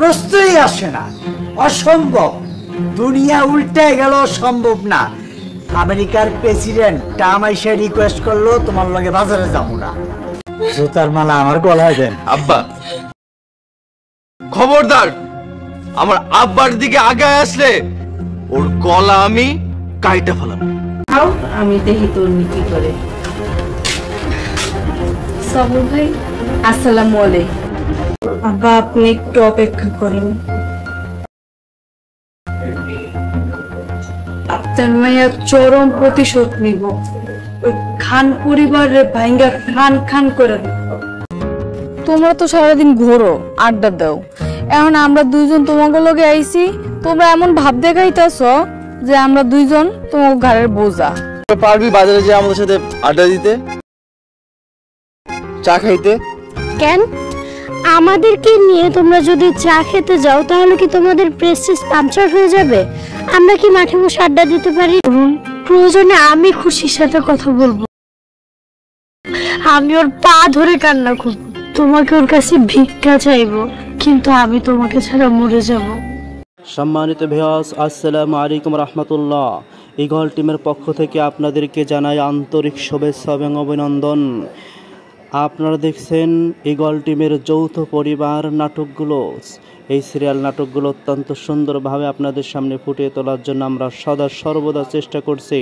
প্রশ্নই আসে না, অসম্ভব। দুনিয়া উল্টে গেল, সম্ভব না। আমেরিকার প্রেসিডেন্ট ট্রাম্প এসে রিকোয়েস্ট করলো তোমার লগে বাজারে যাবো না। জুতার মালা আমার গলায় দেন। আব্বা খবরদার, আমার আব্বার দিকে আগায় আসলে ওর গলা আমি কাইটা ফেলাম। আমি দেখি তোর কি করে। সবুর ভাই, আসসালামু আলাইকুম। আব্বা আপনি একটু অপেক্ষা করেন। আপনার মাইয়া চরম প্রতিশোধ নিব। ওই খান পরিবারের ভাঙ্গা খান খান করে দিব। তোমরা তো সারাদিন ঘোরো, আড্ডা দাও, এখন আমরা দুইজন তোমাকে লগে আইছি, তোমরা এমন ভাব দেখাইতেছ যে আমরা দুইজন তোমার ঘরের বোঝা। পারবি বাজারে যে আমাদের সাথে আড্ডা দিতে, চা খাইতে? কেন আমাদেরকে নিয়ে তোমরা যদি চা খেতে যাও তাহলে কি তোমাদের প্রেস্টিজ পাংচার হয়ে যাবে? আমরা কি মাঠে বসে আড্ডা দিতে পারি? প্রয়োজনে আমি খুশির সাথে কথা বলবো, আমি ওর পা ধরে কান্না করবো, তোমাকে ওর কাছে ভিক্ষা চাইবো, কিন্তু আমি তোমাকে ছাড়া মরে যাব। সম্মানিত ভিউয়ার্স, আসসালামু আলাইকুম রাহমাতুল্লাহ। ঈগল টিমের পক্ষ থেকে আপনাদেরকে জানাই আন্তরিক শুভেচ্ছা এবং অভিনন্দন। আপনারা দেখছেন ঈগল টিমের যৌথ পরিবার নাটকগুলো। এই সিরিয়াল নাটকগুলো অত্যন্ত সুন্দরভাবে আপনাদের সামনে ফুটিয়ে তোলার জন্য আমরা সদা সর্বদা চেষ্টা করছি।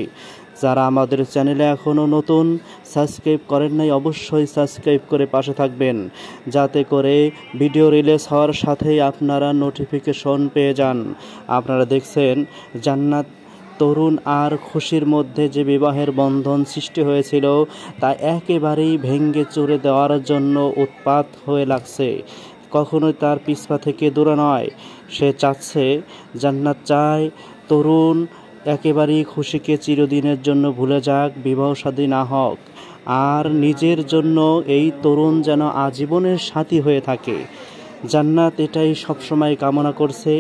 যারা আমাদের চ্যানেলে এখনও নতুন, সাবস্ক্রাইব করেন নাই, অবশ্যই সাবস্ক্রাইব করে পাশে থাকবেন, যাতে করে ভিডিও রিলিজ হওয়ার সাথেই আপনারা নোটিফিকেশন পেয়ে যান। আপনারা দেখছেন জান্নাত তরুণ আর খুশির মধ্যে যে বিবাহের বন্ধন সৃষ্টি হয়েছিল তা একেবারেই ভেঙে চুরে দেওয়ার জন্য উৎপাত হয়ে লাগছে। কখনোই তার পিছপা থেকে দূরে নয়, সে চাচ্ছে, জান্নাত চায় তরুণ একেবারেই খুশিকে চিরদিনের জন্য ভুলে যাক, বিবাহ শাদী না হোক, আর নিজের জন্য এই তরুণ যেন আজীবনের সাথী হয়ে থাকে। জান্নাত এটাই সবসময় কামনা করছে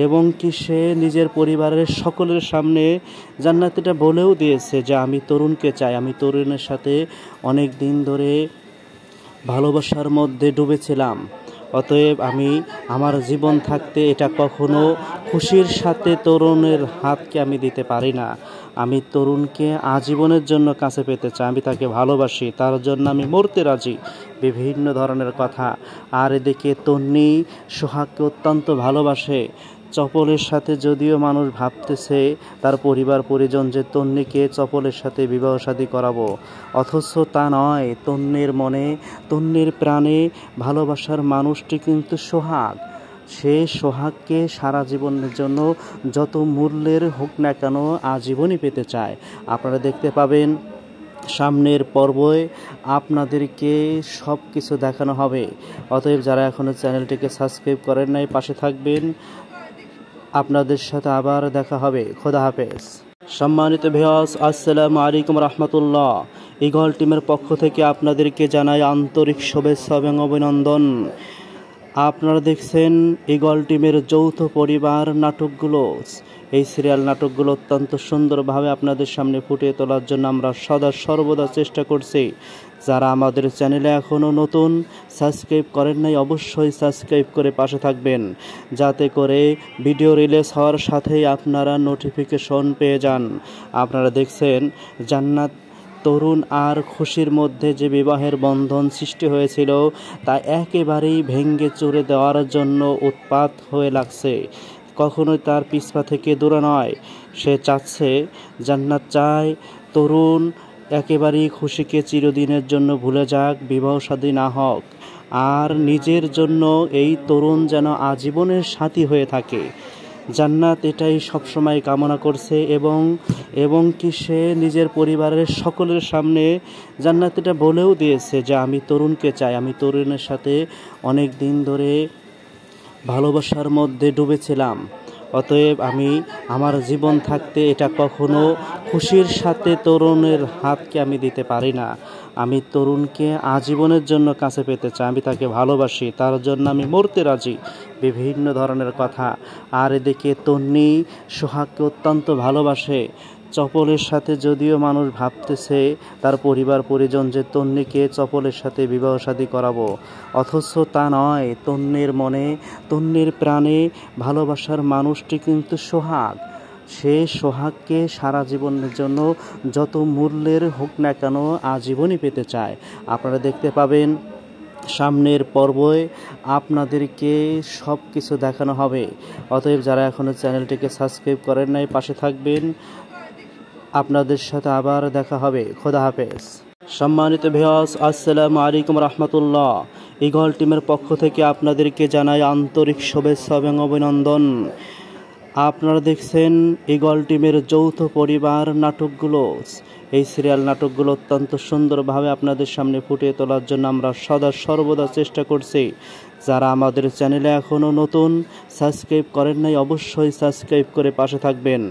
এবং কি সে নিজের পরিবারের সকলের সামনে জান্নাত এটা বলেও দিয়েছে যে আমি তরুণকে চাই, আমি তরুণের সাথে অনেক দিন ধরে ভালোবাসার মধ্যে ডুবেছিলাম, অতএব আমি আমার জীবন থাকতে এটা কখনো খুশির সাথে তরুণের হাতকে আমি দিতে পারি না। আমি তরুণকে আজীবনের জন্য কাছে পেতে চাই, আমি তাকে ভালোবাসি, তার জন্য আমি মরতে রাজি। বিভিন্ন ধরনের কথা। আর এদিকে তন্নি সোহাগকে অত্যন্ত ভালোবাসে। চপলের সাথে যদিও মানুষ ভাবতেছে তার পরিবার পরিজন যে তন্নিকে চপলের সাথে বিবাহ শাদী করাবো, অথচ তা নয়। তন্নির মনে, তন্নির প্রাণে ভালোবাসার মানুষটি কিন্তু সোহাগ। সে সোহাগকে সারা জীবনের জন্য যত মূল্যের হোক না কেন আজীবনই পেতে চায়। আপনারা দেখতে পাবেন সামনের পর্বে আপনাদেরকে সব কিছু দেখানো হবে। অতএব যারা এখনও চ্যানেলটিকে সাবস্ক্রাইব করেন নাই, পাশে থাকবেন। আপনাদের সাথে আবার দেখা হবে। খোদা হাফেজ। সম্মানিত ভিউয়ার্স, আসসালামু আলাইকুম রাহমাতুল্লাহ। ঈগল টিমের পক্ষ থেকে আপনাদেরকে জানাই আন্তরিক শুভেচ্ছা এবং অভিনন্দন। আপনারা দেখছেন ঈগল টিমের যৌথ পরিবার নাটকগুলো। এই সিরিয়াল নাটকগুলো অত্যন্ত সুন্দরভাবে আপনাদের সামনে ফুটিয়ে তোলার জন্য আমরা সদা সর্বদা চেষ্টা করছি। যারা আমাদের চ্যানেলে এখনও নতুন, সাবস্ক্রাইব করেন নাই, অবশ্যই সাবস্ক্রাইব করে পাশে থাকবেন, যাতে করে ভিডিও রিলিজ হওয়ার সাথেই আপনারা নোটিফিকেশন পেয়ে যান। আপনারা দেখছেন জান্নাত তরুণ আর খুশির মধ্যে যে বিবাহের বন্ধন সৃষ্টি হয়েছিল তা একেবারেই ভেঙে চুরে দেওয়ার জন্য উৎপাত হয়ে লাগছে। কখনোই তার পিছপা থেকে দূরে নয়, সে চাচ্ছে, জান্নাত চায় তরুণ একেবারেই খুশিকে চিরদিনের জন্য ভুলে যাক, বিবাহ শাদী না হোক, আর নিজের জন্য এই তরুণ যেন আজীবনের সাথী হয়ে থাকে। জান্নাত এটাই সবসময় কামনা করছে এবং কি সে নিজের পরিবারের সকলের সামনে জান্নাত এটা বলেও দিয়েছে যে আমি তরুণকে চাই, আমি তরুণের সাথে অনেক দিন ধরে ভালোবাসার মধ্যে ডুবেছিলাম, অতএব আমি আমার জীবন থাকতে এটা কখনো খুশির সাথে তরুণের হাতকে আমি দিতে পারি না। আমি তরুণকে আজীবনের জন্য কাছে পেতে চাই, আমি তাকে ভালোবাসি, তার জন্য আমি মরতে রাজি। বিভিন্ন ধরনের কথা। আর এদিকে তন্নি সোহাগকে অত্যন্ত ভালোবাসে। চপলের সাথে যদিও মানুষ ভাবতেছে তার পরিবার পরিজন যে তন্নিকে চপলের সাথে বিবাহ শাদী করাবো, অথচ তা নয়। তন্নির মনে, তন্নির প্রাণে ভালোবাসার মানুষটি কিন্তু সোহাগ। সে সোহাগকে সারা জীবনের জন্য যত মূল্যের হোক না কেন আজীবনই পেতে চায়। আপনারা দেখতে পাবেন সামনের পর্বে আপনাদেরকে সব কিছু দেখানো হবে। অতএব যারা এখনও চ্যানেলটিকে সাবস্ক্রাইব করেন নাই, পাশে থাকবেন। আপনাদের সাথে আবার দেখা হবে। খোদা হাফেজ। সম্মানিত ভিউয়ার্স, আসসালামু আলাইকুম রহমতুল্লাহ। ঈগল টিমের পক্ষ থেকে আপনাদেরকে জানাই আন্তরিক শুভেচ্ছা এবং অভিনন্দন। আপনারা দেখছেন ঈগল টিমের যৌথ পরিবার নাটকগুলো। এই সিরিয়াল নাটকগুলো অত্যন্ত সুন্দরভাবে আপনাদের সামনে ফুটিয়ে তোলার জন্য আমরা সদা সর্বদা চেষ্টা করছি। যারা আমাদের চ্যানেলে এখনও নতুন, সাবস্ক্রাইব করেন নাই, অবশ্যই সাবস্ক্রাইব করে পাশে থাকবেন,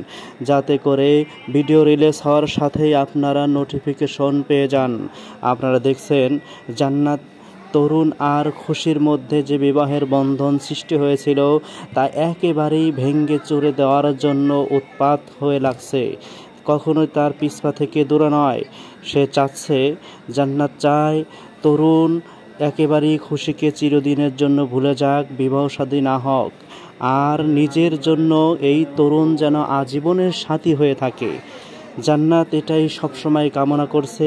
যাতে করে ভিডিও রিলিজ হওয়ার সাথেই আপনারা নোটিফিকেশন পেয়ে যান। আপনারা দেখছেন জান্নাত তরুণ আর খুশির মধ্যে যে বিবাহের বন্ধন সৃষ্টি হয়েছিল তা একেবারেই ভেঙে চুরে দেওয়ার জন্য উৎপাত হয়ে লাগছে। কখনোই তার পিছপা থেকে দূরে নয়। সে চাচ্ছে, জান্নাত চায় তরুণ একেবারেই খুশিকে চিরদিনের জন্য ভুলে যাক, বিবাহ শাদী না হোক, আর নিজের জন্য এই তরুণ যেন আজীবনের সাথী হয়ে থাকে। জান্নাত এটাই সবসময় কামনা করছে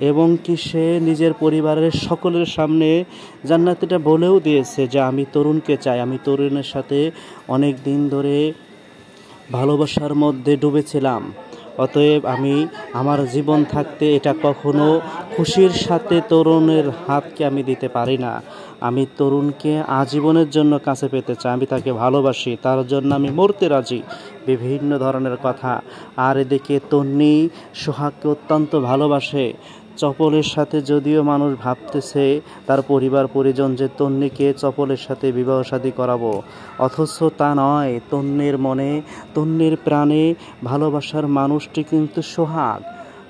এবং কি সে নিজের পরিবারের সকলের সামনে জান্নাত এটা বলেও দিয়েছে যে আমি তরুণকে চাই, আমি তরুণের সাথে অনেক দিন ধরে ভালোবাসার মধ্যে ডুবেছিলাম। অতএব আমি আমার জীবন থাকতে এটা কখনো খুশির সাথে তরুণের হাতকে আমি দিতে পারি না। আমি তরুণকে আজীবনের জন্য কাছে পেতে চাই, আমি তাকে ভালোবাসি, তার জন্য আমি মরতে রাজি। বিভিন্ন ধরনের কথা। আর এদিকে তন্নি সোহাগকে অত্যন্ত ভালোবাসে। চপলের সাথে যদিও মানুষ ভাবতেছে তার পরিবার পরিজন যে তন্নিকে চপলের সাথে বিবাহ শাদী করাবো, অথচ তা নয়। তন্নির মনে, তন্নির প্রাণে ভালোবাসার মানুষটি কিন্তু সোহাগ।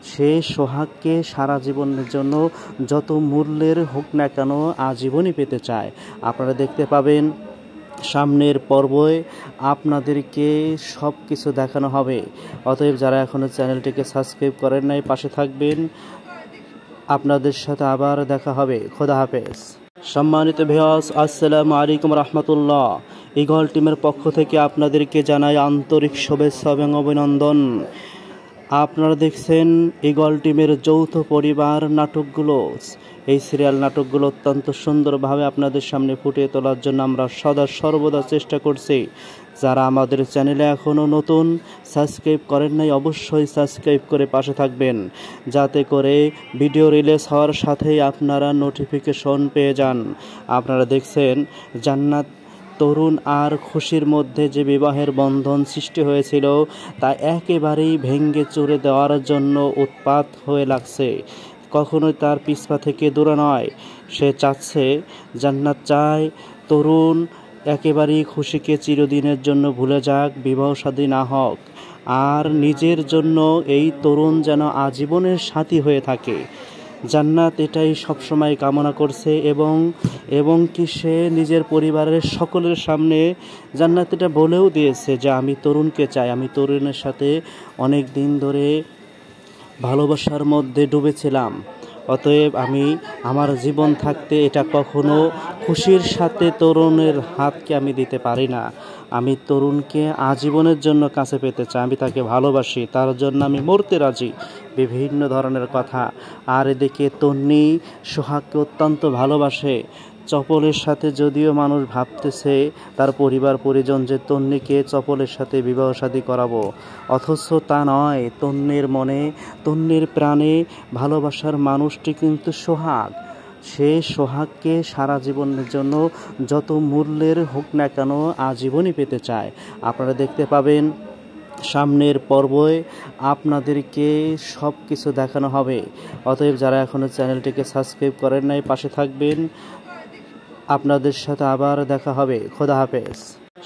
সে সোহাগকে সারা জীবনের জন্য যত মূল্যের হোক না কেন আজীবনই পেতে চায়। আপনারা দেখতে পাবেন সামনের পর্বে আপনাদেরকে সব কিছু দেখানো হবে। অতএব যারা এখনও চ্যানেলটিকে সাবস্ক্রাইব করেন নাই, পাশে থাকবেন। আপনাদের সাথে আবার দেখা হবে। খোদা হাফেজ। সম্মানিত ভিউয়ার্স, আসসালামু আলাইকুম রহমতুল্লাহ। ঈগল টিমের পক্ষ থেকে আপনাদেরকে জানাই আন্তরিক শুভেচ্ছা এবং অভিনন্দন। আপনারা দেখছেন ঈগল টিমের যৌথ পরিবার নাটকগুলো। এই সিরিয়াল নাটকগুলো অত্যন্ত সুন্দরভাবে আপনাদের সামনে ফুটিয়ে তোলার জন্য আমরা সদা সর্বদা চেষ্টা করছি। যারা আমাদের চ্যানেলে এখনও নতুন, সাবস্ক্রাইব করেন নাই, অবশ্যই সাবস্ক্রাইব করে পাশে থাকবেন, যাতে করে ভিডিও রিলিজ হওয়ার সাথেই আপনারা নোটিফিকেশন পেয়ে যান। আপনারা দেখছেন জান্নাত তরুণ আর খুশির মধ্যে যে বিবাহের বন্ধন সৃষ্টি হয়েছিল তা একেবারেই ভেঙে চুরে দেওয়ার জন্য উৎপাত হয়ে লাগছে। কখনোই তার পিছপা থেকে দূরে নয়। সে চাচ্ছে, জান্নাত চায় তরুণ একেবারেই খুশিকে চিরদিনের জন্য ভুলে যাক, বিবাহ শাদী না হোক, আর নিজের জন্য এই তরুণ যেন আজীবনের সাথী হয়ে থাকে। জান্নাত এটাই সবসময় কামনা করছে এবং কি সে নিজের পরিবারের সকলের সামনে জান্নাত এটা বলেও দিয়েছে যে আমি তরুণকে চাই, আমি তরুণের সাথে অনেক দিন ধরে ভালোবাসার মধ্যে ডুবেছিলাম। অতএব আমি আমার জীবন থাকতে এটা কখনো খুশির সাথে তরুণের হাতকে আমি দিতে পারি না। আমি তরুণকে আজীবনের জন্য কাছে পেতে চাই, আমি তাকে ভালোবাসি, তার জন্য আমি মরতে রাজি। বিভিন্ন ধরনের কথা। আর এদিকে তন্নি সোহাগকে অত্যন্ত ভালোবাসে। চপলের সাথে যদিও মানুষ ভাবতেছে তার পরিবার পরিজন যে তন্নিকে চপলের সাথে বিবাহ শাদী করাবো, অথচ তা নয়। তন্নির মনে, তন্নির প্রাণে ভালোবাসার মানুষটি কিন্তু সোহাগ। সে সোহাগকে সারা জীবনের জন্য যত মূল্যের হোক না কেন আজীবনই পেতে চায়। আপনারা দেখতে পাবেন সামনের পর্বে আপনাদেরকে সব কিছু দেখানো হবে। অতএব যারা এখনও চ্যানেলটিকে সাবস্ক্রাইব করেন নাই, পাশে থাকবেন। আপনাদের সাথে আবার দেখা হবে। খোদা হাফেজ।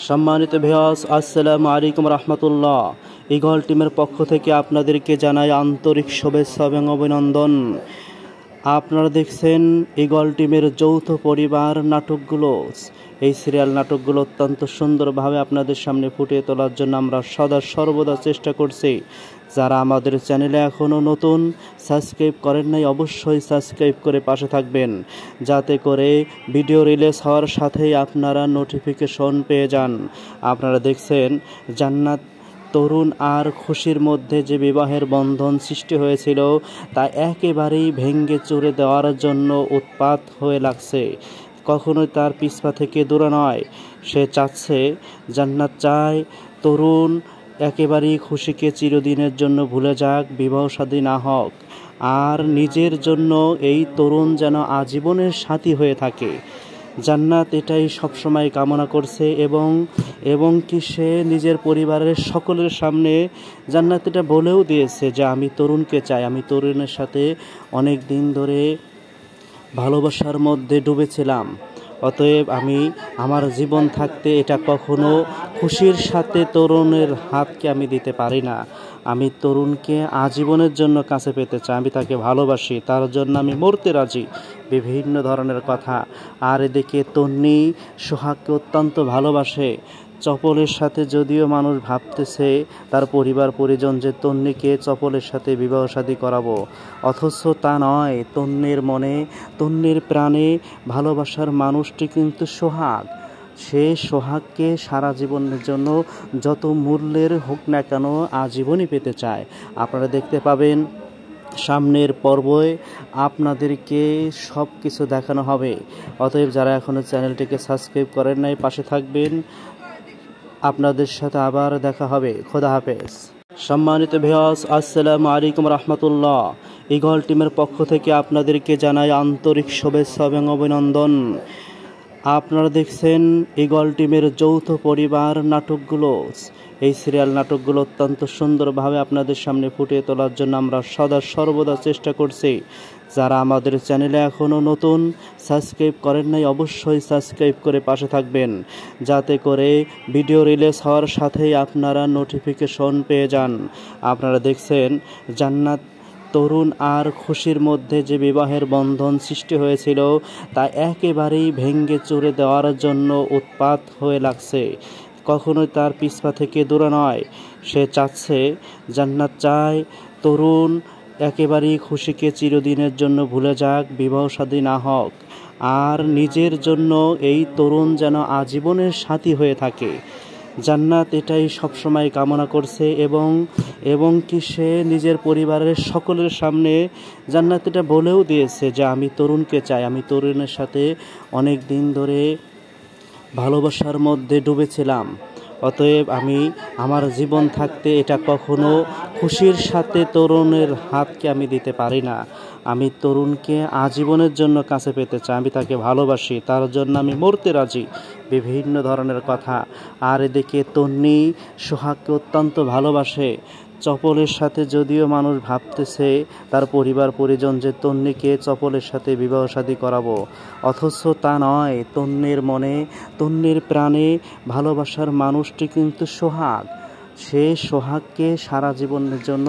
সম্মানিত ভিউয়ার্স, আসসালামু আলাইকুম রহমতুল্লাহ। ঈগল টিমের পক্ষ থেকে আপনাদেরকে জানাই আন্তরিক শুভেচ্ছা এবং অভিনন্দন। আপনারা দেখছেন ঈগল টিমের যৌথ পরিবার নাটকগুলো। এই সিরিয়াল নাটকগুলো অত্যন্ত সুন্দরভাবে আপনাদের সামনে ফুটিয়ে তোলার জন্য আমরা সদা সর্বদা চেষ্টা করছি। যারা আমাদের চ্যানেলে এখনও নতুন, সাবস্ক্রাইব করেন নাই অবশ্যই সাবস্ক্রাইব করে পাশে থাকবেন, যাতে করে ভিডিও রিলিজ হওয়ার সাথেই আপনারা নোটিফিকেশন পেয়ে যান। আপনারা দেখছেন জান্নাত তরুণ আর খুশির মধ্যে যে বিবাহের বন্ধন সৃষ্টি হয়েছিল তা একেবারেই ভেঙে চুরে দেওয়ার জন্য উৎপাত হয়ে লাগছে। কখনোই তার পিছপা থেকে দূরে নয়, সে চাচ্ছে, জান্নাত চায় তরুণ একেবারেই খুশিকে চিরদিনের জন্য ভুলে যাক, বিবাহ শাদী না হোক, আর নিজের জন্য এই তরুণ যেন আজীবনের সাথী হয়ে থাকে। জান্নাত এটাই সবসময় কামনা করছে এবং কি সে নিজের পরিবারের সকলের সামনে জান্নাত এটা বলেও দিয়েছে যে আমি তরুণকে চাই, আমি তরুণের সাথে অনেক দিন ধরে ভালোবাসার মধ্যে ডুবেছিলাম। অতএব আমি আমার জীবন থাকতে এটা কখনো খুশির সাথে তরুণের হাতকে আমি দিতে পারি না। আমি তরুণকে আজীবনের জন্য কাছে পেতে চাই, আমি তাকে ভালোবাসি, তার জন্য আমি মরতে রাজি। বিভিন্ন ধরনের কথা। আর এদিকে তন্নি সোহাগকে অত্যন্ত ভালোবাসে। চপলের সাথে যদিও মানুষ ভাবতেছে তার পরিবার পরিজন যে তন্নিকে চপলের সাথে বিবাহ শাদী করাবো, অথচ তা নয়। তন্নির মনে, তন্নির প্রাণে ভালোবাসার মানুষটি কিন্তু সোহাগ। সে সোহাগকে সারা জীবনের জন্য যত মূল্যের হোক না কেন আজীবনই পেতে চায়। আপনারা দেখতে পাবেন সামনের পর্বে আপনাদেরকে সব কিছু দেখানো হবে। অতএব যারা এখনও চ্যানেলটিকে সাবস্ক্রাইব করেন নাই পাশে থাকবেন। আপনাদের সাথে আবার দেখা হবে। খোদা হাফেজ। সম্মানিত ভিউয়ার্স, আসসালামু আলাইকুম রহমতুল্লাহ। ঈগল টিমের পক্ষ থেকে আপনাদেরকে জানাই আন্তরিক শুভেচ্ছা এবং অভিনন্দন। আপনারা দেখছেন ঈগল টিমের যৌথ পরিবার নাটকগুলো। এই সিরিয়াল নাটকগুলো অত্যন্ত সুন্দরভাবে আপনাদের সামনে ফুটিয়ে তোলার জন্য আমরা সদা সর্বদা চেষ্টা করছি। যারা আমাদের চ্যানেলে এখনও নতুন, সাবস্ক্রাইব করেন নাই অবশ্যই সাবস্ক্রাইব করে পাশে থাকবেন, যাতে করে ভিডিও রিলিজ হওয়ার সাথেই আপনারা নোটিফিকেশন পেয়ে যান। আপনারা দেখছেন জান্নাত তরুণ আর খুশির মধ্যে যে বিবাহের বন্ধন সৃষ্টি হয়েছিল তা একেবারেই ভেঙে চুরে দেওয়ার জন্য উৎপাত হয়ে লাগছে। কখনোই তার পিছপা থেকে দূরে নয়, সে চাচ্ছে, জান্নাত চায় তরুণ একেবারেই খুশিকে চিরদিনের জন্য ভুলে যাক, বিবাহ শাদী না হোক, আর নিজের জন্য এই তরুণ যেন আজীবনের সাথী হয়ে থাকে। জান্নাত এটাই সবসময় কামনা করছে এবং কি সে নিজের পরিবারের সকলের সামনে জান্নাত এটা বলেও দিয়েছে যে আমি তরুণকে চাই, আমি তরুণের সাথে অনেক দিন ধরে ভালোবাসার মধ্যে ডুবেছিলাম। অতএব আমি আমার জীবন থাকতে এটা কখনো খুশির সাথে তরুণের হাতকে আমি দিতে পারি না। আমি তরুণকে আজীবনের জন্য কাছে পেতে চাই, আমি তাকে ভালোবাসি, তার জন্য আমি মরতে রাজি। বিভিন্ন ধরনের কথা। আর এদিকে তন্নি সোহাগকে অত্যন্ত ভালোবাসে। চপলের সাথে যদিও মানুষ ভাবতেছে তার পরিবার পরিজন যে তন্নিকে চপলের সাথে বিবাহ শাদী করাবো, অথচ তা নয়। তন্নির মনে, তন্নির প্রাণে ভালোবাসার মানুষটি কিন্তু সোহাগ। সে সোহাগকে সারা জীবনের জন্য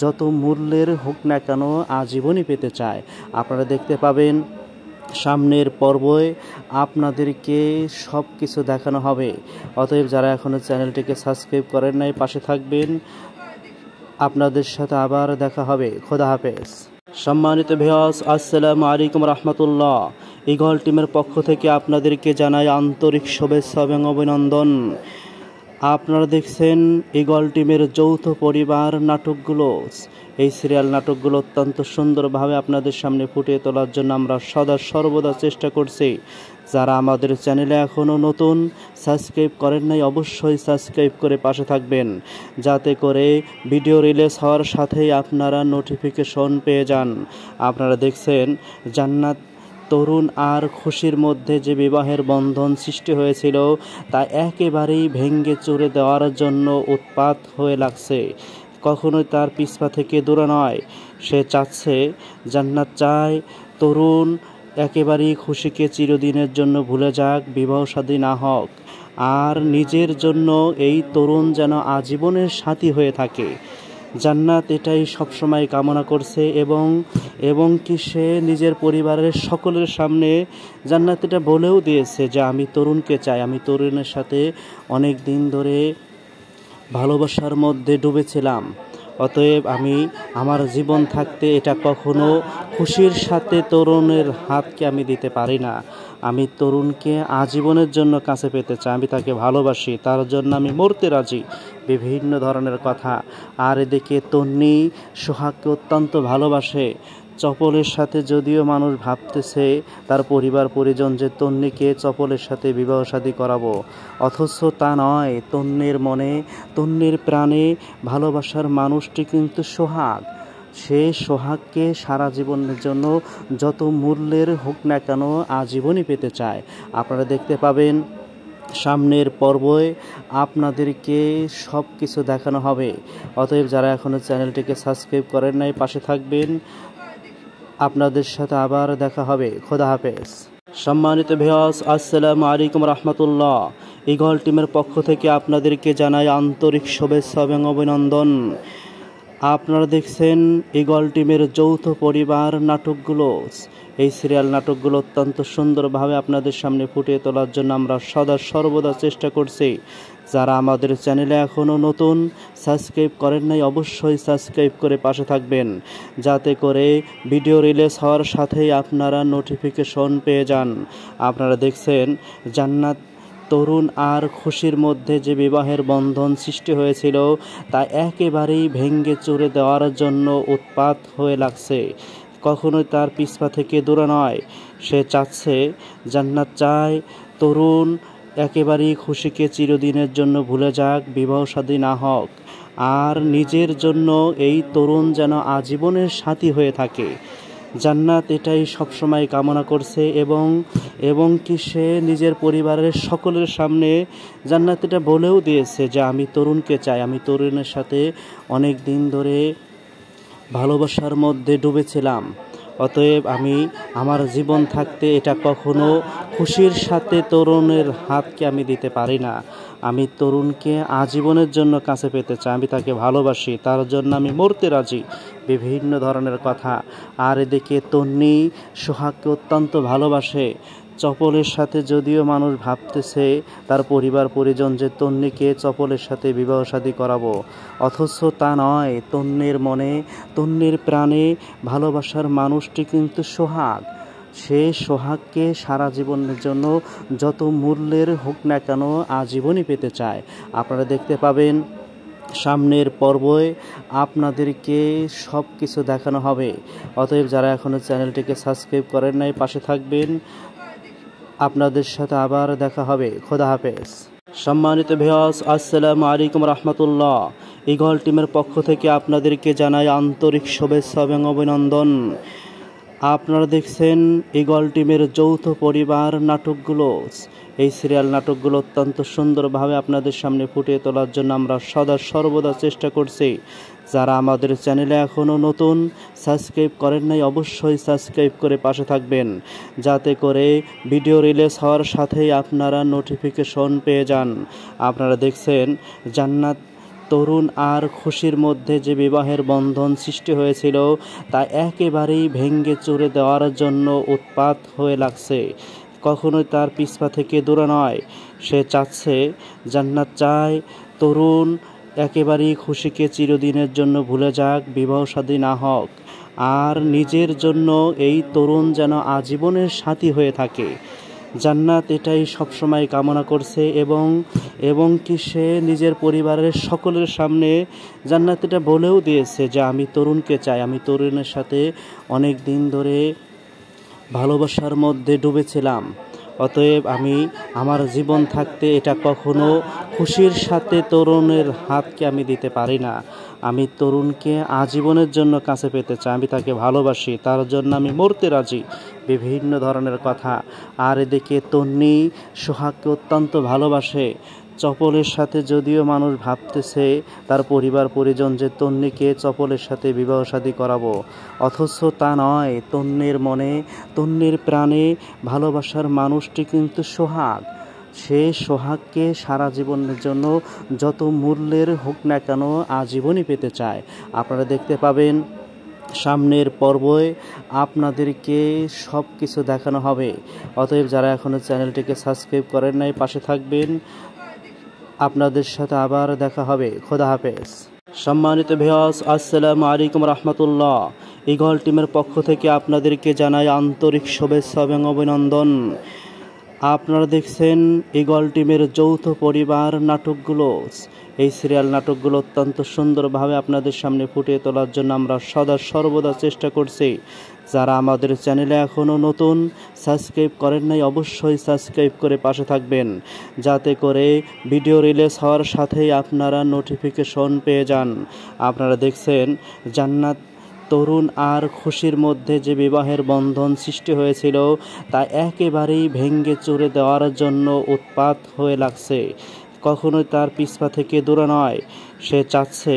যত মূল্যের হোক না কেন আজীবনই পেতে চায়। আপনারা দেখতে পাবেন সামনের পর্বে আপনাদেরকে সব কিছু দেখানো হবে। অতএব যারা এখনও চ্যানেলটিকে সাবস্ক্রাইব করেন নাই পাশে থাকবেন। আপনাদের সাথে আবার দেখা হবে। খোদা হাফেজ। সম্মানিত ভিউয়ার্স, আসসালামু আলাইকুম রহমতুল্লাহ। ঈগল টিমের পক্ষ থেকে আপনাদেরকে জানাই আন্তরিক শুভেচ্ছা এবং অভিনন্দন। আপনারা দেখছেন ঈগল টিমের যৌথ পরিবার নাটকগুলো। এই সিরিয়াল নাটকগুলো অত্যন্ত সুন্দরভাবে আপনাদের সামনে ফুটিয়ে তোলার জন্য আমরা সদা সর্বদা চেষ্টা করছি। যারা আমাদের চ্যানেলে এখনও নতুন, সাবস্ক্রাইব করেন নাই অবশ্যই সাবস্ক্রাইব করে পাশে থাকবেন, যাতে করে ভিডিও রিলিজ হওয়ার সাথেই আপনারা নোটিফিকেশন পেয়ে যান। আপনারা দেখছেন জান্নাত তরুণ আর খুশির মধ্যে যে বিবাহের বন্ধন সৃষ্টি হয়েছিল তা একেবারেই ভেঙে চুরে দেওয়ার জন্য উৎপাত হয়ে লাগছে। কখনোই তার পিছপা থেকে দূরে নয়, সে চাচ্ছে, জান্নাত চায় তরুণ একেবারেই খুশিকে চিরদিনের জন্য ভুলে যাক, বিবাহ শাদী না হোক, আর নিজের জন্য এই তরুণ যেন আজীবনের সাথী হয়ে থাকে। জান্নাত এটাই সবসময় কামনা করছে এবং কি সে নিজের পরিবারের সকলের সামনে জান্নাত এটা বলেও দিয়েছে যে আমি তরুণকে চাই, আমি তরুণের সাথে অনেক দিন ধরে ভালোবাসার মধ্যে ডুবেছিলাম। অতএব আমি আমার জীবন থাকতে এটা কখনো খুশির সাথে তরুণের হাতকে আমি দিতে পারি না। আমি তরুণকে আজীবনের জন্য কাছে পেতে চাই, আমি তাকে ভালোবাসি, তার জন্য আমি মরতে রাজি। বিভিন্ন ধরনের কথা। আর এদিকে তন্নি সোহাগকে অত্যন্ত ভালোবাসে। চপলের সাথে যদিও মানুষ ভাবতেছে তার পরিবার পরিজন যে তন্নিকে চপলের সাথে বিবাহ শাদী করাবো, অথচ তা নয়। তন্নির মনে, তন্নির প্রাণে ভালোবাসার মানুষটি কিন্তু সোহাগ। সে সোহাগকে সারা জীবনের জন্য যত মূল্যের হোক না কেন আজীবনই পেতে চায়। আপনারা দেখতে পাবেন সামনের পর্বে আপনাদেরকে সব কিছু দেখানো হবে। অতএব যারা এখনও চ্যানেলটিকে সাবস্ক্রাইব করেন নাই পাশে থাকবেন। আপনাদের সাথে আবার দেখা হবে। খোদা হাফেজ। সম্মানিত ভিউয়ার্স, আসসালামু আলাইকুম রহমতুল্লাহ। ঈগল টিমের পক্ষ থেকে আপনাদেরকে জানাই আন্তরিক শুভেচ্ছা এবং অভিনন্দন। আপনারা দেখছেন ঈগল টিমের যৌথ পরিবার নাটকগুলো। এই সিরিয়াল নাটকগুলো অত্যন্ত সুন্দরভাবে আপনাদের সামনে ফুটিয়ে তোলার জন্য আমরা সদা সর্বদা চেষ্টা করছি। যারা আমাদের চ্যানেলে এখনও নতুন, সাবস্ক্রাইব করেন নাই, অবশ্যই সাবস্ক্রাইব করে পাশে থাকবেন, যাতে করে ভিডিও রিলিজ হওয়ার সাথেই আপনারা নোটিফিকেশন পেয়ে যান। আপনারা দেখছেন জান্নাত তরুণ আর খুশির মধ্যে যে বিবাহের বন্ধন সৃষ্টি হয়েছিল তা একেবারেই ভেঙে চুরে দেওয়ার জন্য উৎপাত হয়ে লাগছে। কখনোই তার পিছপা থেকে দূরে নয়। সে চাচ্ছে, জান্নাত চায় তরুণ একেবারেই খুশিকে চিরদিনের জন্য ভুলে যাক, বিবাহ শাদী না হোক, আর নিজের জন্য এই তরুণ যেন আজীবনের সাথী হয়ে থাকে। জান্নাত এটাই সবসময় কামনা করছে এবং কি সে নিজের পরিবারের সকলের সামনে জান্নাত এটা বলেও দিয়েছে যে আমি তরুণকে চাই, আমি তরুণের সাথে অনেক দিন ধরে ভালোবাসার মধ্যে ডুবেছিলাম। অতএব আমি আমার জীবন থাকতে এটা কখনো খুশির সাথে তরুণের হাতকে আমি দিতে পারি না। আমি তরুণকে আজীবনের জন্য কাছে পেতে চাই, আমি তাকে ভালোবাসি, তার জন্য আমি মরতে রাজি। বিভিন্ন ধরনের কথা। আর এদিকে তন্নি সোহাগকে অত্যন্ত ভালোবাসে। চপলের সাথে যদিও মানুষ ভাবতেছে তার পরিবার পরিজন যে তন্নিকে চপলের সাথে বিবাহ শাদী করাবো, অথচ তা নয়। তন্নির মনে, তন্নির প্রাণে ভালোবাসার মানুষটি কিন্তু সোহাগ। সে সোহাগকে সারা জীবনের জন্য যত মূল্যের হোক না কেন আজীবনই পেতে চায়। আপনারা দেখতে পাবেন সামনের পর্বে আপনাদেরকে সব কিছু দেখানো হবে। অতএব যারা এখনও চ্যানেলটিকে সাবস্ক্রাইব করেন নাই পাশে থাকবেন। আপনাদের সাথে আবার দেখা হবে। খোদা হাফেজ। সম্মানিত ভিউয়ার্স, আসসালামু আলাইকুম রহমতুল্লাহ। ঈগল টিমের পক্ষ থেকে আপনাদেরকে জানাই আন্তরিক শুভেচ্ছা এবং অভিনন্দন। আপনারা দেখছেন ঈগল টিমের যৌথ পরিবার নাটকগুলো। এই সিরিয়াল নাটকগুলো অত্যন্ত সুন্দরভাবে আপনাদের সামনে ফুটিয়ে তোলার জন্য আমরা সদা সর্বদা চেষ্টা করছি। যারা আমাদের চ্যানেলে এখনও নতুন, সাবস্ক্রাইব করেন নাই, অবশ্যই সাবস্ক্রাইব করে পাশে থাকবেন, যাতে করে ভিডিও রিলিজ হওয়ার সাথেই আপনারা নোটিফিকেশন পেয়ে যান। আপনারা দেখছেন জান্নাত তরুণ আর খুশির মধ্যে যে বিবাহের বন্ধন সৃষ্টি হয়েছিল তা একেবারেই ভেঙে চুরে দেওয়ার জন্য উৎপাত হয়ে লাগছে। কখনোই তার পিছপা থেকে দূরে নয়। সে চাচ্ছে, জান্নাত চায় তরুণ একেবারেই খুশিকে চিরদিনের জন্য ভুলে যাক, বিবাহ শাদী না হোক, আর নিজের জন্য এই তরুণ যেন আজীবনের সাথী হয়ে থাকে। জান্নাত এটাই সবসময় কামনা করছে এবং কি সে নিজের পরিবারের সকলের সামনে জান্নাত এটা বলেও দিয়েছে যে আমি তরুণকে চাই, আমি তরুণের সাথে অনেক দিন ধরে ভালোবাসার মধ্যে ডুবেছিলাম। অতএব আমি আমার জীবন থাকতে এটা কখনো খুশির সাথে তরুণের হাতকে আমি দিতে পারি না। আমি তরুণকে আজীবনের জন্য কাছে পেতে চাই, আমি তাকে ভালোবাসি, তার জন্য আমি মরতে রাজি। বিভিন্ন ধরনের কথা। আর এদিকে তন্নি সোহাগকে অত্যন্ত ভালোবাসে। চপলের সাথে যদিও মানুষ ভাবতেছে তার পরিবার পরিজন যে তন্নিকে চপলের সাথে বিবাহ শাদী করাবো, অথচ তা নয়। তন্নির মনে, তন্নির প্রাণে ভালোবাসার মানুষটি কিন্তু সোহাগ। সে সোহাগকে সারা জীবনের জন্য যত মূল্যের হোক না কেন আজীবনই পেতে চায়। আপনারা দেখতে পাবেন সামনের পর্বে আপনাদেরকে সব কিছু দেখানো হবে। অতএব যারা এখনও চ্যানেলটিকে সাবস্ক্রাইব করেন নাই পাশে থাকবেন। আপনাদের সাথে আবার দেখা হবে। খোদা হাফেজ। সম্মানিত ভিউয়ার্স, আসসালামু আলাইকুম রহমতুল্লাহ। ইগল টিমের পক্ষ থেকে আপনাদেরকে জানাই আন্তরিক শুভেচ্ছা এবং অভিনন্দন। আপনারা দেখছেন ইগল টিমের যৌথ পরিবার নাটকগুলো। এই সিরিয়াল নাটকগুলো অত্যন্ত সুন্দরভাবে আপনাদের সামনে ফুটিয়ে তোলার জন্য আমরা সদা সর্বদা চেষ্টা করছি। যারা আমাদের চ্যানেলে এখনও নতুন, সাবস্ক্রাইব করেন নাই, অবশ্যই সাবস্ক্রাইব করে পাশে থাকবেন, যাতে করে ভিডিও রিলিজ হওয়ার সাথেই আপনারা নোটিফিকেশন পেয়ে যান। আপনারা দেখছেন জান্নাত তরুণ আর খুশির মধ্যে যে বিবাহের বন্ধন সৃষ্টি হয়েছিল তা একেবারেই ভেঙে চুরে দেওয়ার জন্য উৎপাত হয়ে লাগছে। কখনোই তার পিছপা থেকে দূরে নয়। সে চাচ্ছে,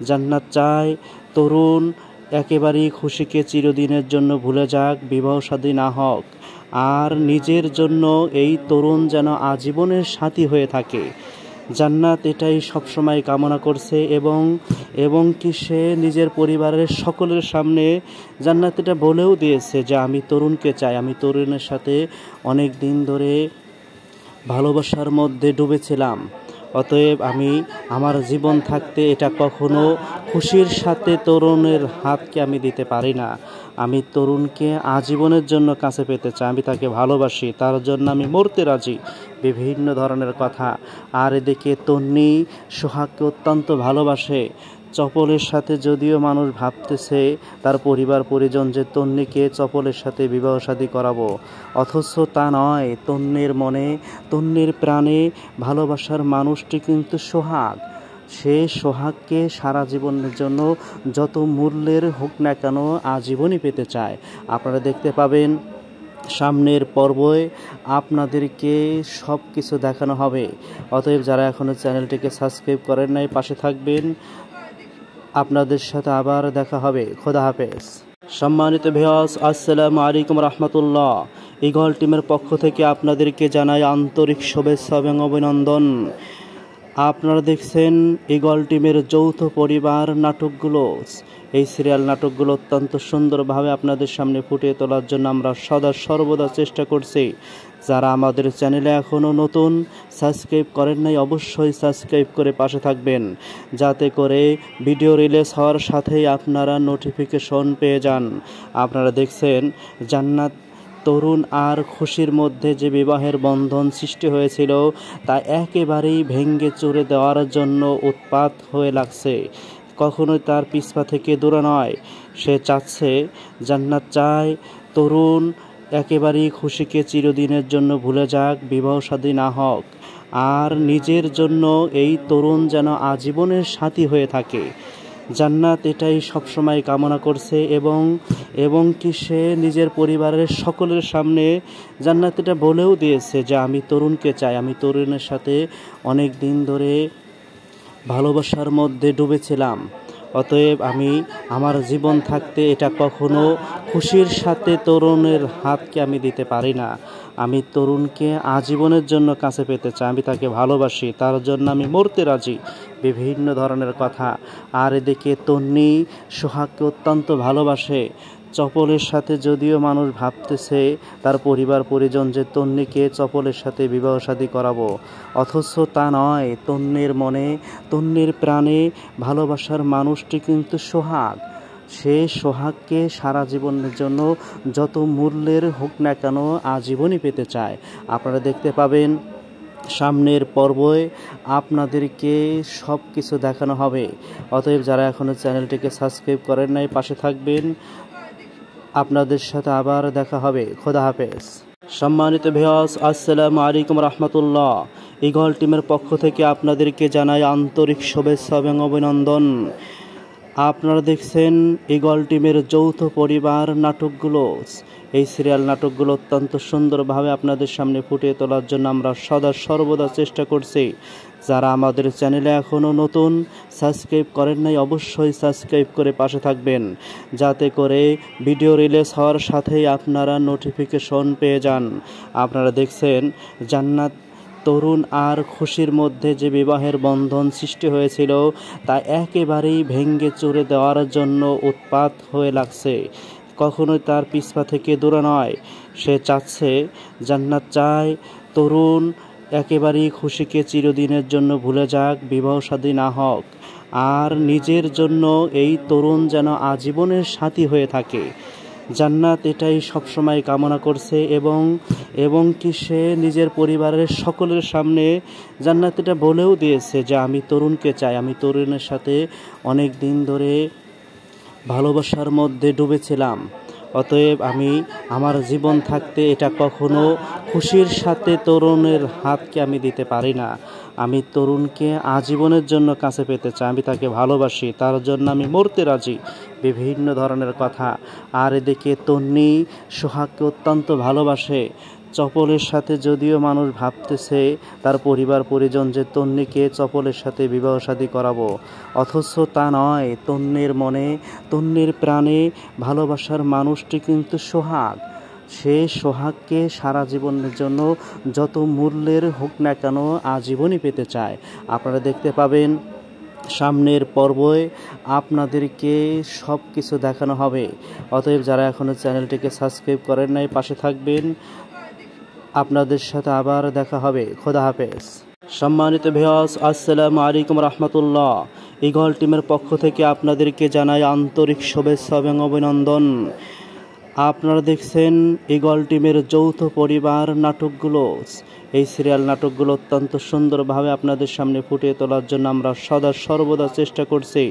জান্নাত চায় তরুণ একেবারেই খুশিকে চিরদিনের জন্য ভুলে যাক, বিবাহ শাদী না হোক, আর নিজের জন্য এই তরুণ যেন আজীবনের সাথী হয়ে থাকে। জান্নাত এটাই সবসময় কামনা করছে এবং কি সে নিজের পরিবারের সকলের সামনে জান্নাত এটা বলেও দিয়েছে যে আমি তরুণকে চাই, আমি তরুণের সাথে অনেক দিন ধরে ভালোবাসার মধ্যে ডুবেছিলাম। অতএব আমি আমার জীবন থাকতে এটা কখনো খুশির সাথে তরুণের হাতকে আমি দিতে পারি না। আমি তরুণকে আজীবনের জন্য কাছে পেতে চাই, আমি তাকে ভালোবাসি, তার জন্য আমি মরতে রাজি। বিভিন্ন ধরনের কথা। আর এদিকে তন্নি সোহাগকে অত্যন্ত ভালোবাসে। চপলের সাথে যদিও মানুষ ভাবতেছে তার পরিবার পরিজন যে তন্নিকে চপলের সাথে বিবাহ শাদী করাবো, অথচ তা নয়। তন্নির মনে, তন্নির প্রাণে ভালোবাসার মানুষটি কিন্তু সোহাগ। সে সোহাগকে সারা জীবনের জন্য যত মূল্যের হোক না কেন আজীবনই পেতে চায়। আপনারা দেখতে পাবেন সামনের পর্বে আপনাদেরকে সব কিছু দেখানো হবে। অতএব যারা এখনও চ্যানেলটিকে সাবস্ক্রাইব করেন নাই, পাশে থাকবেন। আপনাদের সাথে আবার দেখা হবে। খোদা হাফেজ। সম্মানিত ভিউয়ার্স, আসসালামু আলাইকুম রহমতুল্লাহ। ইগল টিমের পক্ষ থেকে আপনাদেরকে জানাই আন্তরিক শুভেচ্ছা এবং অভিনন্দন। আপনারা দেখছেন ইগল টিমের যৌথ পরিবার নাটকগুলো। এই সিরিয়াল নাটকগুলো অত্যন্ত সুন্দরভাবে আপনাদের সামনে ফুটিয়ে তোলার জন্য আমরা সদা সর্বদা চেষ্টা করছি। যারা আমাদের চ্যানেলে এখনও নতুন, সাবস্ক্রাইব করেন নাই, অবশ্যই সাবস্ক্রাইব করে পাশে থাকবেন, যাতে করে ভিডিও রিলিজ হওয়ার সাথেই আপনারা নোটিফিকেশন পেয়ে যান। আপনারা দেখছেন জান্নাত তরুণ আর খুশির মধ্যে যে বিবাহের বন্ধন সৃষ্টি হয়েছিল তা একেবারেই ভেঙে চুরে দেওয়ার জন্য উৎপাত হয়ে লাগছে। কখনোই তার পিছপা থেকে দূরে নয়। সে চাচ্ছে, জান্নাত চায় তরুণ একেবারেই খুশিকে চিরদিনের জন্য ভুলে যাক, বিবাহ শাদী না হোক, আর নিজের জন্য এই তরুণ যেন আজীবনের সাথী হয়ে থাকে। জান্নাত এটাই সবসময় কামনা করছে এবং কি সে নিজের পরিবারের সকলের সামনে জান্নাত এটা বলেও দিয়েছে যে আমি তরুণকে চাই, আমি তরুণের সাথে অনেক দিন ধরে ভালোবাসার মধ্যে ডুবেছিলাম। অতএব আমি আমার জীবন থাকতে এটা কখনো খুশির সাথে তরুণের হাতকে আমি দিতে পারি না। আমি তরুণকে আজীবনের জন্য কাছে পেতে চাই, আমি তাকে ভালোবাসি, তার জন্য আমি মরতে রাজি। বিভিন্ন ধরনের কথা। আর এদিকে তন্নি সোহাগকে অত্যন্ত ভালোবাসে। চপলের সাথে যদিও মানুষ ভাবতেছে তার পরিবার পরিজন যে তন্নিকে চপলের সাথে বিবাহ শাদী করাবো, অথচ তা নয়। তন্নির মনে, তন্নির প্রাণে ভালোবাসার মানুষটি কিন্তু সোহাগ। সে সোহাগকে সারা জীবনের জন্য যত মূল্যের হোক না কেন আজীবনই পেতে চায়। আপনারা দেখতে পাবেন সামনের পর্বে আপনাদেরকে সব কিছু দেখানো হবে। অতএব যারা এখনও চ্যানেলটিকে সাবস্ক্রাইব করেন নাই, পাশে থাকবেন। আপনাদের সাথে আবার দেখা হবে। খোদা হাফেজ। সম্মানিত ভিউয়ার্স, আসসালামু আলাইকুম রহমতুল্লাহ। ইগল টিমের পক্ষ থেকে আপনাদেরকে জানাই আন্তরিক শুভেচ্ছা এবং অভিনন্দন। আপনারা দেখছেন ইগল টিমের যৌথ পরিবার নাটকগুলো। এই সিরিয়াল নাটকগুলো অত্যন্ত সুন্দরভাবে আপনাদের সামনে ফুটিয়ে তোলার জন্য আমরা সদা সর্বদা চেষ্টা করছি। যারা আমাদের চ্যানেলে এখনও নতুন, সাবস্ক্রাইব করেন নাই, অবশ্যই সাবস্ক্রাইব করে পাশে থাকবেন, যাতে করে ভিডিও রিলিজ হওয়ার সাথেই আপনারা নোটিফিকেশন পেয়ে যান। আপনারা দেখছেন জান্নাত তরুণ আর খুশির মধ্যে যে বিবাহের বন্ধন সৃষ্টি হয়েছিল তা একেবারেই ভেঙে চুরে দেওয়ার জন্য উৎপাত হয়ে লাগছে। কখনোই তার পিছপা থেকে দূরে নয়। সে চাচ্ছে, জান্নাত চায় তরুণ একেবারেই খুশিকে চিরদিনের জন্য ভুলে যাক, বিবাহ শাদী না হোক, আর নিজের জন্য এই তরুণ যেন আজীবনের সাথী হয়ে থাকে। জান্নাত এটাই সবসময় কামনা করছে এবং কি সে নিজের পরিবারের সকলের সামনে জান্নাত এটা বলেও দিয়েছে যে আমি তরুণকে চাই, আমি তরুণের সাথে অনেক দিন ধরে ভালোবাসার মধ্যে ডুবেছিলাম। অতএব আমি আমার জীবন থাকতে এটা কখনো খুশির সাথে তরুণের হাতকে আমি দিতে পারি না। আমি তরুণকে আজীবনের জন্য কাছে পেতে চাই, আমি তাকে ভালোবাসি, তার জন্য আমি মরতে রাজি। বিভিন্ন ধরনের কথা। আর এদিকে তন্নি সোহাগকে অত্যন্ত ভালোবাসে। চপলের সাথে যদিও মানুষ ভাবতেছে তার পরিবার পরিজন যে তন্নিকে চপলের সাথে বিবাহ শাদী করাবো, অথচ তা নয়। তন্নির মনে, তন্নির প্রাণে ভালোবাসার মানুষটি কিন্তু সোহাগ। সে সোহাগকে সারা জীবনের জন্য যত মূল্যের হোক না কেন আজীবনই পেতে চায়। আপনারা দেখতে পাবেন সামনের পর্বে আপনাদেরকে সব কিছু দেখানো হবে। অতএব যারা এখনও চ্যানেলটিকে সাবস্ক্রাইব করেন নাই, পাশে থাকবেন। আপনাদের সাথে আবার দেখা হবে। খোদা হাফেজ। সম্মানিত ভিউয়ার্স, আসসালামু আলাইকুম রহমতুল্লাহ। ঈগল টিমের পক্ষ থেকে আপনাদেরকে জানাই আন্তরিক শুভেচ্ছা এবং অভিনন্দন। আপনারা দেখছেন ঈগল টিমের যৌথ পরিবার নাটকগুলো। এই সিরিয়াল নাটকগুলো অত্যন্ত সুন্দরভাবে আপনাদের সামনে ফুটিয়ে তোলার জন্য আমরা সদা সর্বদা চেষ্টা করছি।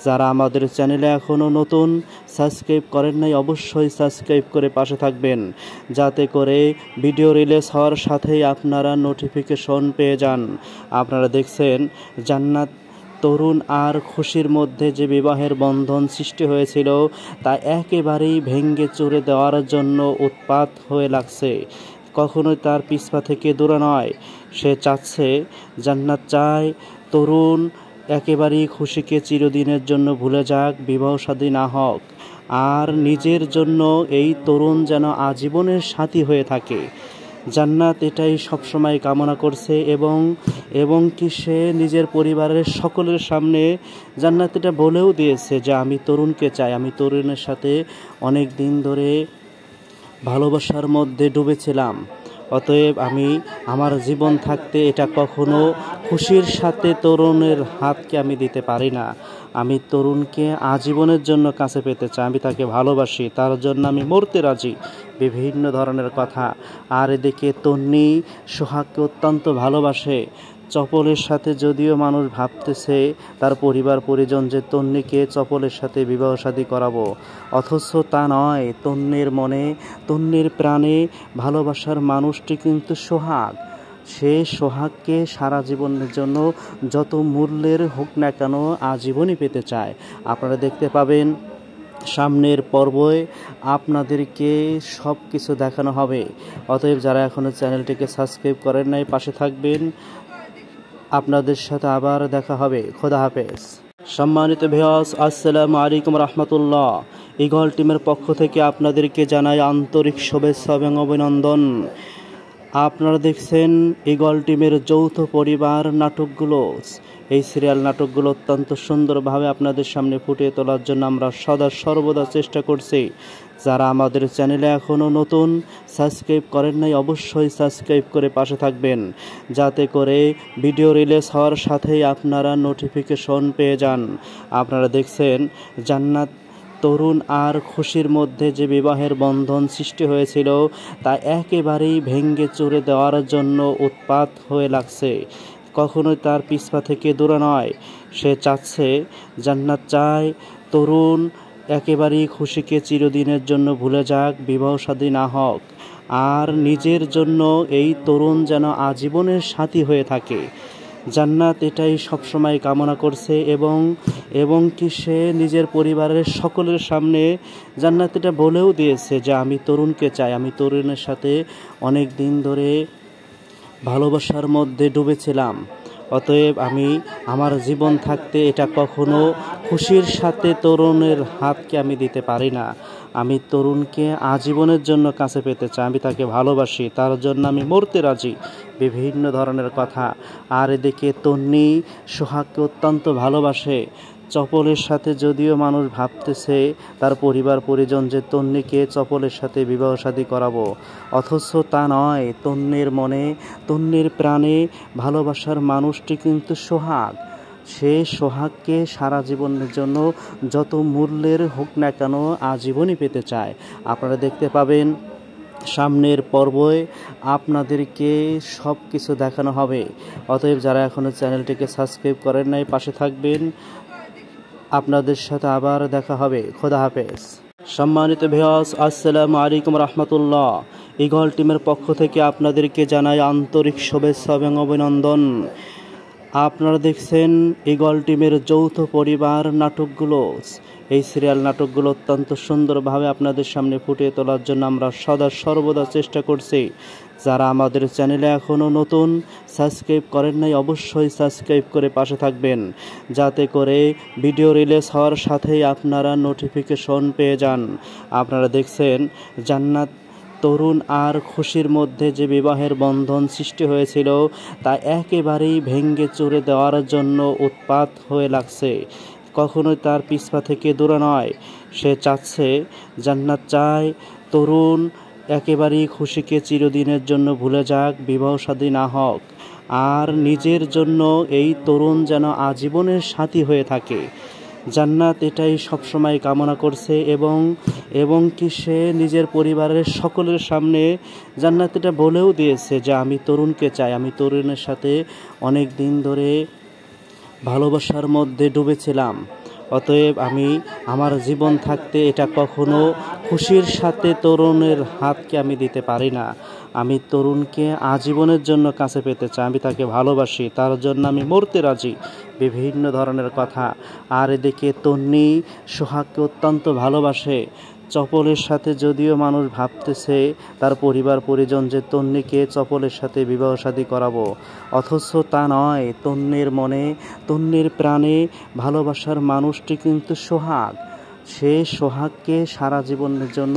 যারা আমাদের চ্যানেলে এখনও নতুন, সাবস্ক্রাইব করেন নাই, অবশ্যই সাবস্ক্রাইব করে পাশে থাকবেন, যাতে করে ভিডিও রিলিজ হওয়ার সাথেই আপনারা নোটিফিকেশন পেয়ে যান। আপনারা দেখছেন জান্নাত তরুণ আর খুশির মধ্যে যে বিবাহের বন্ধন সৃষ্টি হয়েছিল তা একেবারেই ভেঙে চুরে দেওয়ার জন্য উৎপাত হয়ে লাগছে। কখনোই তার পিছপা থেকে দূরে নয়। সে চাচ্ছে, জান্নাত চায় তরুণ একেবারেই খুশিকে চিরদিনের জন্য ভুলে যাক, বিবাহ শাদী না হোক, আর নিজের জন্য এই তরুণ যেন আজীবনের সাথী হয়ে থাকে। জান্নাত এটাই সবসময় কামনা করছে এবং কি সে নিজের পরিবারের সকলের সামনে জান্নাত এটা বলেও দিয়েছে যে আমি তরুণকে চাই, আমি তরুণের সাথে অনেক দিন ধরে ভালোবাসার মধ্যে ডুবেছিলাম। অতএব আমি আমার জীবন থাকতে এটা কখনো খুশির সাথে তরুণের হাতকে আমি দিতে পারি না। আমি তরুণকে আজীবনের জন্য কাছে পেতে চাই, আমি তাকে ভালোবাসি, তার জন্য আমি মরতে রাজি। বিভিন্ন ধরনের কথা। আর এদিকে তন্নি সোহাগকে অত্যন্ত ভালোবাসে। চপলের সাথে যদিও মানুষ ভাবতেছে তার পরিবার পরিজন যে তন্নিকে চপলের সাথে বিবাহ শাদী করাবো, অথচ তা নয়। তন্নির মনে, তন্নির প্রাণে ভালোবাসার মানুষটি কিন্তু সোহাগ। সে সোহাগকে সারা জীবনের জন্য যত মূল্যের হোক না কেন আজীবনই পেতে চায়। আপনারা দেখতে পাবেন সামনের পর্বে আপনাদেরকে সব কিছু দেখানো হবে। অতএব যারা এখনও চ্যানেলটিকে সাবস্ক্রাইব করেন নাই, পাশে থাকবেন। আপনাদের সাথে আবার দেখা হবে। খোদা হাফেজ। সম্মানিত ভিউয়ার্স, আসসালামু আলাইকুম রহমতুল্লাহ। ঈগল টিমের পক্ষ থেকে আপনাদেরকে জানাই আন্তরিক শুভেচ্ছা এবং অভিনন্দন। আপনারা দেখছেন ঈগল টিমের যৌথ পরিবার নাটকগুলো। এই সিরিয়াল নাটকগুলো অত্যন্ত সুন্দরভাবে আপনাদের সামনে ফুটিয়ে তোলার জন্য আমরা সদা সর্বদা চেষ্টা করছি। যারা আমাদের চ্যানেলে এখনও নতুন, সাবস্ক্রাইব করেন নাই, অবশ্যই সাবস্ক্রাইব করে পাশে থাকবেন, যাতে করে ভিডিও রিলিজ হওয়ার সাথেই আপনারা নোটিফিকেশন পেয়ে যান। আপনারা দেখছেন জান্নাত তরুণ আর খুশির মধ্যে যে বিবাহের বন্ধন সৃষ্টি হয়েছিল তা একেবারেই ভেঙে চুরে দেওয়ার জন্য উৎপাত হয়ে লাগছে। কখনোই তার পিছপা থেকে দূরে নয়। সে চাচ্ছে, জান্নাত চায় তরুণ একেবারেই খুশিকে চিরদিনের জন্য ভুলে যাক, বিবাহ শাদী না হোক, আর নিজের জন্য এই তরুণ যেন আজীবনের সাথী হয়ে থাকে। জান্নাত এটাই সবসময় কামনা করছে এবং কি সে নিজের পরিবারের সকলের সামনে জান্নাত এটা বলেও দিয়েছে যে আমি তরুণকে চাই, আমি তরুণের সাথে অনেক দিন ধরে ভালোবাসার মধ্যে ডুবেছিলাম। অতএব আমি আমার জীবন থাকতে এটা কখনো খুশির সাথে তরুণের হাতকে আমি দিতে পারি না। আমি তরুণকে আজীবনের জন্য কাছে পেতে চাই, আমি তাকে ভালোবাসি, তার জন্য আমি মরতে রাজি। বিভিন্ন ধরনের কথা। আর এদিকে তন্নি সোহাগকে অত্যন্ত ভালোবাসে। চপলের সাথে যদিও মানুষ ভাবতেছে তার পরিবার পরিজন যে তন্নিকে চপলের সাথে বিবাহ শাদী করাবো, অথচ তা নয়। তন্নির মনে, তন্নির প্রাণে ভালোবাসার মানুষটি কিন্তু সোহাগ। সে সোহাগকে সারা জীবনের জন্য যত মূল্যের হোক না কেন আজীবনই পেতে চায়। আপনারা দেখতে পাবেন সামনের পর্বে আপনাদেরকে সব কিছু দেখানো হবে। অতএব যারা এখনও চ্যানেলটিকে সাবস্ক্রাইব করেন নাই পাশে থাকবেন। আপনাদের সাথে আবার দেখা হবে। খোদা হাফেজ। সম্মানিত ভিউয়ার্স, আসসালামু আলাইকুম রহমতুল্লাহ। ঈগল টিমের পক্ষ থেকে আপনাদেরকে জানাই আন্তরিক শুভেচ্ছা এবং অভিনন্দন। আপনারা দেখছেন ঈগল টিমের যৌথ পরিবার নাটকগুলো। এই সিরিয়াল নাটকগুলো অত্যন্ত সুন্দরভাবে আপনাদের সামনে ফুটিয়ে তোলার জন্য আমরা সদা সর্বদা চেষ্টা করছি। যারা আমাদের চ্যানেলে এখনও নতুন, সাবস্ক্রাইব করেন নাই অবশ্যই সাবস্ক্রাইব করে পাশে থাকবেন, যাতে করে ভিডিও রিলিজ হওয়ার সাথেই আপনারা নোটিফিকেশন পেয়ে যান। আপনারা দেখছেন জান্নাত তরুণ আর খুশির মধ্যে যে বিবাহের বন্ধন সৃষ্টি হয়েছিল তা একেবারেই ভেঙে চুরে দেওয়ার জন্য উৎপাত হয়ে লাগছে। কখনোই তার পিছপা থেকে দূরে নয়। সে চাচ্ছে, জান্নাত চায় তরুণ একেবারেই খুশিকে চিরদিনের জন্য ভুলে যাক, বিবাহ শাদী না হোক, আর নিজের জন্য এই তরুণ যেন আজীবনের সাথী হয়ে থাকে। জান্নাত এটাই সবসময় কামনা করছে এবং কি সে নিজের পরিবারের সকলের সামনে জান্নাত এটা বলেও দিয়েছে যে আমি তরুণকে চাই, আমি তরুণের সাথে অনেক দিন ধরে ভালোবাসার মধ্যে ডুবেছিলাম। অতএব আমি আমার জীবন থাকতে এটা কখনো খুশির সাথে তরুণের হাতকে আমি দিতে পারি না। আমি তরুণকে আজীবনের জন্য কাছে পেতে চাই, আমি তাকে ভালোবাসি, তার জন্য আমি মরতে রাজি। বিভিন্ন ধরনের কথা। আর এদিকে তন্নি সোহাগকে অত্যন্ত ভালোবাসে। চপলের সাথে যদিও মানুষ ভাবতেছে তার পরিবার পরিজন যে তন্নিকে চপলের সাথে বিবাহ শাদী করাবো, অথচ তা নয়। তন্নির মনে, তন্নির প্রাণে ভালোবাসার মানুষটি কিন্তু সোহাগ। সে সোহাগকে সারা জীবনের জন্য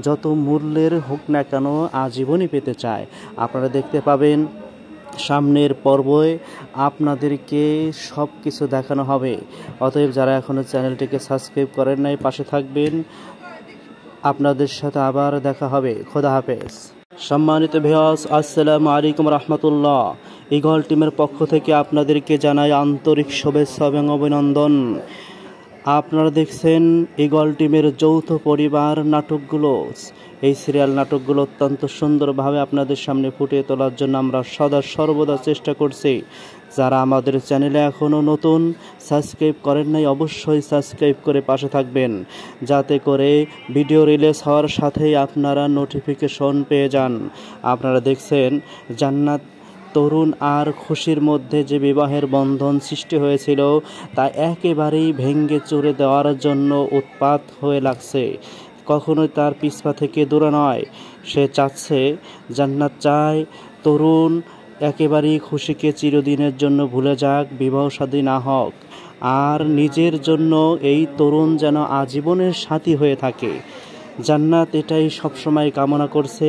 যত মূল্যের হোক না কেন আজীবনই পেতে চায়। আপনারা দেখতে পাবেন সামনের পর্বে আপনাদেরকে সব কিছু দেখানো হবে। অতএব যারা এখনও চ্যানেলটিকে সাবস্ক্রাইব করেন নাই পাশে থাকবেন। আপনাদের সাথে আবার দেখা হবে। খোদা হাফেজ। সম্মানিত ভিউয়ার্স, আসসালামু আলাইকুম রহমতুল্লাহ। ঈগল টিমের পক্ষ থেকে আপনাদেরকে জানাই আন্তরিক শুভেচ্ছা এবং অভিনন্দন। আপনারা দেখছেন ঈগল টিমের যৌথ পরিবার নাটকগুলো। এই সিরিয়াল নাটকগুলো অত্যন্ত সুন্দরভাবে আপনাদের সামনে ফুটিয়ে তোলার জন্য আমরা সদা সর্বদা চেষ্টা করছি। যারা আমাদের চ্যানেলে এখনও নতুন, সাবস্ক্রাইব করেন নাই অবশ্যই সাবস্ক্রাইব করে পাশে থাকবেন, যাতে করে ভিডিও রিলিজ হওয়ার সাথেই আপনারা নোটিফিকেশন পেয়ে যান। আপনারা দেখছেন জান্নাত তরুণ আর খুশির মধ্যে যে বিবাহের বন্ধন সৃষ্টি হয়েছিল তা একেবারেই ভেঙে চুরে দেওয়ার জন্য উৎপাত হয়ে লাগছে। কখনোই তার পিছপা থেকে দূরে নয়। সে চাচ্ছে, জান্নাত চায় তরুণ একেবারেই খুশিকে চিরদিনের জন্য ভুলে যাক, বিবাহ শাদী না হোক, আর নিজের জন্য এই তরুণ যেন আজীবনের সাথী হয়ে থাকে। জান্নাত এটাই সবসময় কামনা করছে।